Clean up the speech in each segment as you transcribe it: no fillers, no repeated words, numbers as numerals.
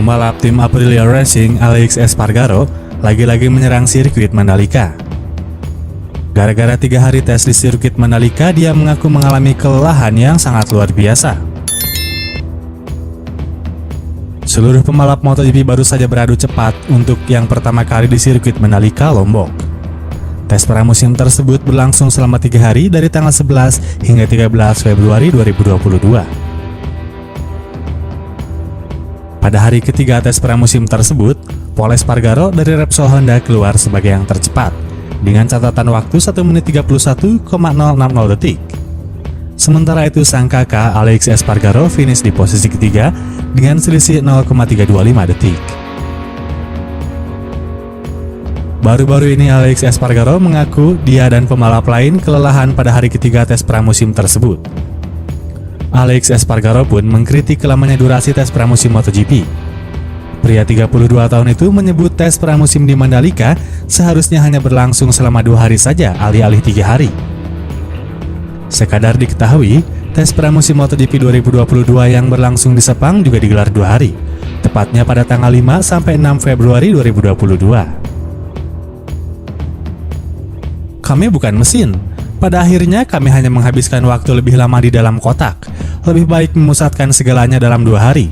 Pembalap tim Aprilia Racing Alex Espargaro lagi-lagi menyerang sirkuit Mandalika. Gara-gara 3 hari tes di sirkuit Mandalika, dia mengaku mengalami kelelahan yang sangat luar biasa. Seluruh pembalap MotoGP baru saja beradu cepat untuk yang pertama kali di sirkuit Mandalika, Lombok. Tes pramusim tersebut berlangsung selama 3 hari dari tanggal 11 hingga 13 Februari 2022. Pada hari ketiga tes pramusim tersebut, Pol Espargaro dari Repsol Honda keluar sebagai yang tercepat dengan catatan waktu 1 menit 31,060 detik. Sementara itu sang kakak Alex Espargaro finish di posisi ketiga dengan selisih 0,325 detik. Baru-baru ini Alex Espargaro mengaku dia dan pembalap lain kelelahan pada hari ketiga tes pramusim tersebut. Alex Espargaro pun mengkritik lamanya durasi tes pramusim MotoGP. Pria 32 tahun itu menyebut tes pramusim di Mandalika seharusnya hanya berlangsung selama 2 hari saja alih-alih 3 hari. Sekadar diketahui, tes pramusim MotoGP 2022 yang berlangsung di Sepang juga digelar 2 hari, tepatnya pada tanggal 5 sampai 6 Februari 2022. Kami bukan mesin. Pada akhirnya kami hanya menghabiskan waktu lebih lama di dalam kotak. Lebih baik memusatkan segalanya dalam 2 hari.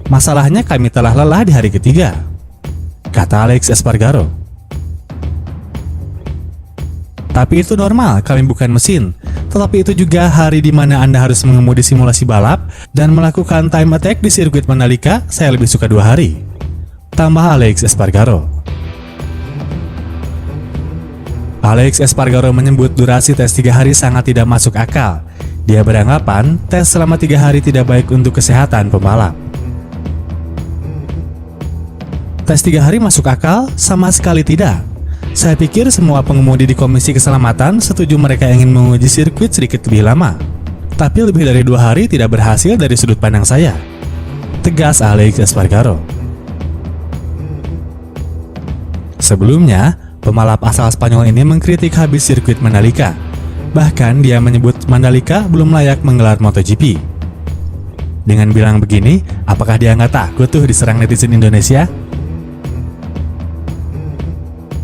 Masalahnya kami telah lelah di hari ketiga, kata Alex Espargaro. Tapi itu normal, kami bukan mesin. Tetapi itu juga hari di mana Anda harus mengemudi simulasi balap dan melakukan time attack di sirkuit Mandalika. Saya lebih suka 2 hari, tambah Alex Espargaro. Alex Espargaro menyebut durasi tes 3 hari sangat tidak masuk akal. Dia beranggapan tes selama 3 hari tidak baik untuk kesehatan pembalap. Tes 3 hari masuk akal? Sama sekali tidak. Saya pikir semua pengemudi di Komisi Keselamatan setuju mereka ingin menguji sirkuit sedikit lebih lama. Tapi lebih dari 2 hari tidak berhasil dari sudut pandang saya, tegas Alex Espargaro. Sebelumnya, pembalap asal Spanyol ini mengkritik habis sirkuit Mandalika. Bahkan dia menyebut Mandalika belum layak menggelar MotoGP. Dengan bilang begini, apakah dia nggak takut tuh diserang netizen Indonesia?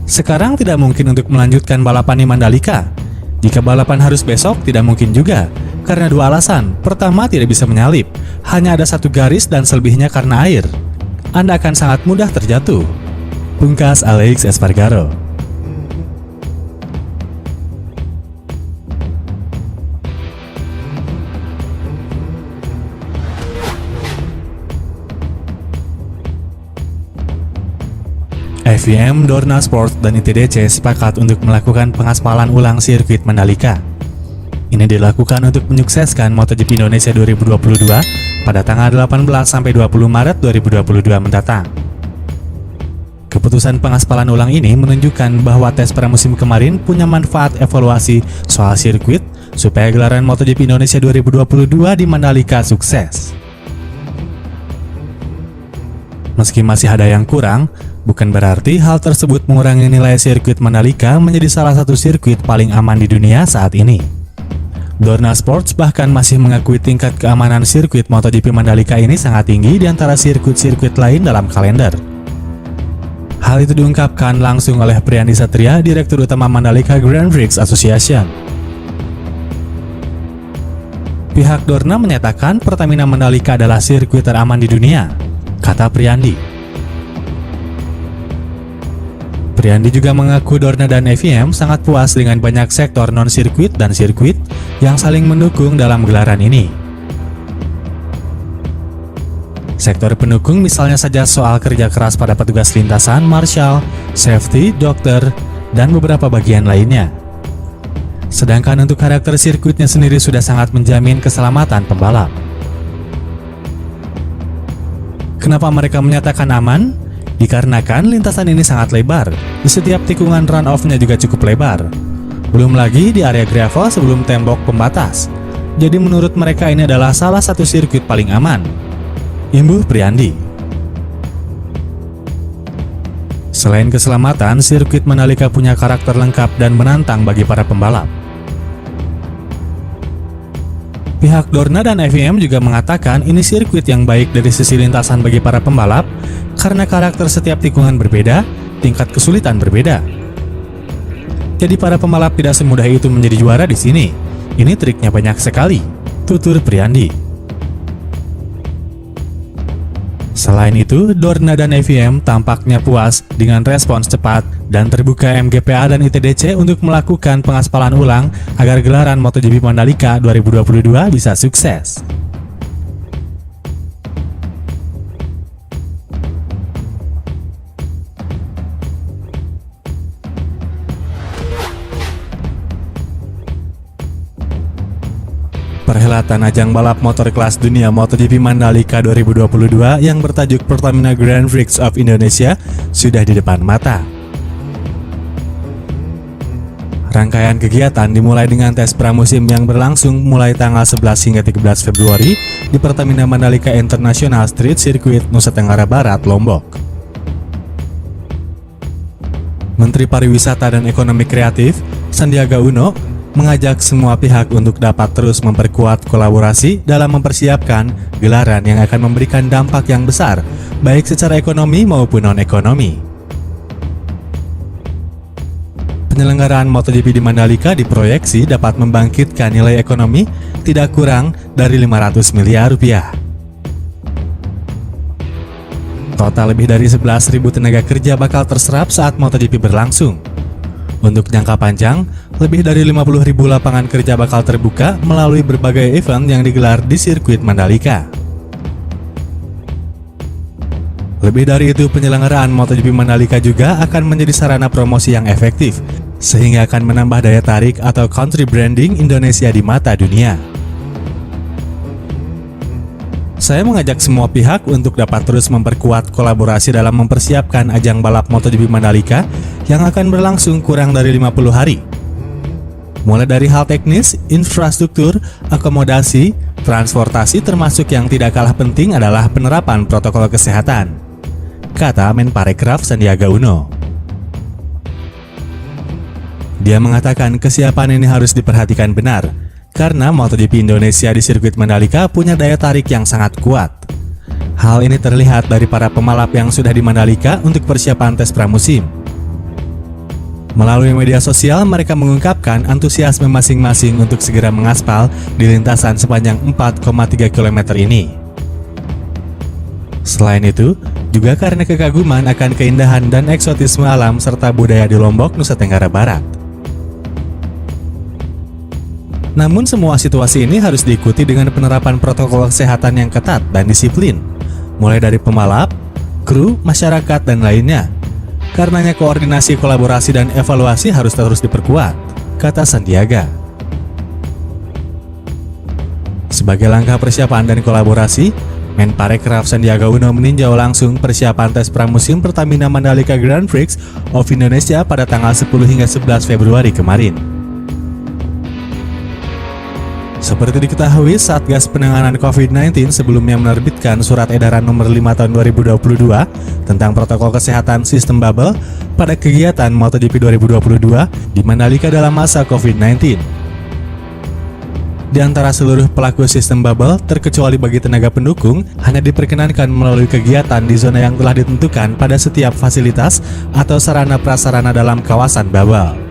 Sekarang tidak mungkin untuk melanjutkan balapan di Mandalika. Jika balapan harus besok, tidak mungkin juga. Karena 2 alasan. Pertama, tidak bisa menyalip. Hanya ada 1 garis dan selebihnya karena air. Anda akan sangat mudah terjatuh, pungkas Alex Espargaro. FIM, Dorna Sport, dan ITDC sepakat untuk melakukan pengaspalan ulang sirkuit Mandalika. Ini dilakukan untuk menyukseskan MotoGP Indonesia 2022 pada tanggal 18 sampai 20 Maret 2022 mendatang. Keputusan pengaspalan ulang ini menunjukkan bahwa tes pramusim kemarin punya manfaat evaluasi soal sirkuit supaya gelaran MotoGP Indonesia 2022 di Mandalika sukses. Meski masih ada yang kurang, bukan berarti hal tersebut mengurangi nilai sirkuit Mandalika menjadi salah satu sirkuit paling aman di dunia saat ini. Dorna Sports bahkan masih mengakui tingkat keamanan sirkuit MotoGP Mandalika ini sangat tinggi di antara sirkuit-sirkuit lain dalam kalender. Hal itu diungkapkan langsung oleh Priandi Satria, Direktur Utama Mandalika Grand Prix Association. Pihak Dorna menyatakan Pertamina Mandalika adalah sirkuit teraman di dunia, kata Priandi. Priandi juga mengaku Dorna dan FIM sangat puas dengan banyak sektor non-sirkuit dan sirkuit yang saling mendukung dalam gelaran ini. Sektor pendukung misalnya saja soal kerja keras pada petugas lintasan, marshal, safety, dokter, dan beberapa bagian lainnya. Sedangkan untuk karakter sirkuitnya sendiri sudah sangat menjamin keselamatan pembalap. Kenapa mereka menyatakan aman? Dikarenakan lintasan ini sangat lebar, di setiap tikungan run-off-nya juga cukup lebar. Belum lagi di area gravel sebelum tembok pembatas. Jadi menurut mereka ini adalah salah satu sirkuit paling aman, imbuh Priandi. Selain keselamatan, sirkuit Mandalika punya karakter lengkap dan menantang bagi para pembalap. Pihak Dorna dan FIM juga mengatakan ini sirkuit yang baik dari sisi lintasan bagi para pembalap karena karakter setiap tikungan berbeda, tingkat kesulitan berbeda. Jadi para pembalap tidak semudah itu menjadi juara di sini. Ini triknya banyak sekali, tutur Priandi. Selain itu, Dorna dan FIM tampaknya puas dengan respons cepat dan terbuka MGPA dan ITDC untuk melakukan pengaspalan ulang agar gelaran MotoGP Mandalika 2022 bisa sukses. Perhelatan ajang balap motor kelas dunia MotoGP Mandalika 2022 yang bertajuk Pertamina Grand Prix of Indonesia sudah di depan mata. Rangkaian kegiatan dimulai dengan tes pramusim yang berlangsung mulai tanggal 11 hingga 13 Februari di Pertamina Mandalika International Street Circuit, Nusa Tenggara Barat, Lombok. Menteri Pariwisata dan Ekonomi Kreatif, Sandiaga Uno, mengajak semua pihak untuk dapat terus memperkuat kolaborasi dalam mempersiapkan gelaran yang akan memberikan dampak yang besar, baik secara ekonomi maupun non-ekonomi. Penyelenggaraan MotoGP di Mandalika diproyeksi dapat membangkitkan nilai ekonomi tidak kurang dari 500 miliar rupiah. Total lebih dari 11.000 tenaga kerja bakal terserap saat MotoGP berlangsung. Untuk jangka panjang, lebih dari 50.000 lapangan kerja bakal terbuka melalui berbagai event yang digelar di sirkuit Mandalika. Lebih dari itu, penyelenggaraan MotoGP Mandalika juga akan menjadi sarana promosi yang efektif, sehingga akan menambah daya tarik atau country branding Indonesia di mata dunia. Saya mengajak semua pihak untuk dapat terus memperkuat kolaborasi dalam mempersiapkan ajang balap MotoGP Mandalika yang akan berlangsung kurang dari 50 hari. Mulai dari hal teknis, infrastruktur, akomodasi, transportasi termasuk yang tidak kalah penting adalah penerapan protokol kesehatan, kata Menparekraf Sandiaga Uno. Dia mengatakan kesiapan ini harus diperhatikan benar, karena MotoGP Indonesia di sirkuit Mandalika punya daya tarik yang sangat kuat. Hal ini terlihat dari para pembalap yang sudah di Mandalika untuk persiapan tes pramusim. Melalui media sosial, mereka mengungkapkan antusiasme masing-masing untuk segera mengaspal di lintasan sepanjang 4,3 km ini. Selain itu, juga karena kekaguman akan keindahan dan eksotisme alam serta budaya di Lombok, Nusa Tenggara Barat. Namun semua situasi ini harus diikuti dengan penerapan protokol kesehatan yang ketat dan disiplin, mulai dari pembalap, kru, masyarakat, dan lainnya. Karenanya koordinasi, kolaborasi, dan evaluasi harus terus diperkuat, kata Sandiaga. Sebagai langkah persiapan dan kolaborasi, Menparekraf Sandiaga Uno meninjau langsung persiapan tes pramusim Pertamina Mandalika Grand Prix of Indonesia pada tanggal 10 hingga 11 Februari kemarin. Seperti diketahui, Satgas Penanganan COVID-19 sebelumnya menerbitkan Surat Edaran Nomor 5 Tahun 2022 tentang protokol kesehatan sistem bubble pada kegiatan MotoGP 2022 di Mandalika dalam masa COVID-19. Di antara seluruh pelaku sistem bubble, terkecuali bagi tenaga pendukung, hanya diperkenankan melalui kegiatan di zona yang telah ditentukan pada setiap fasilitas atau sarana prasarana dalam kawasan bubble.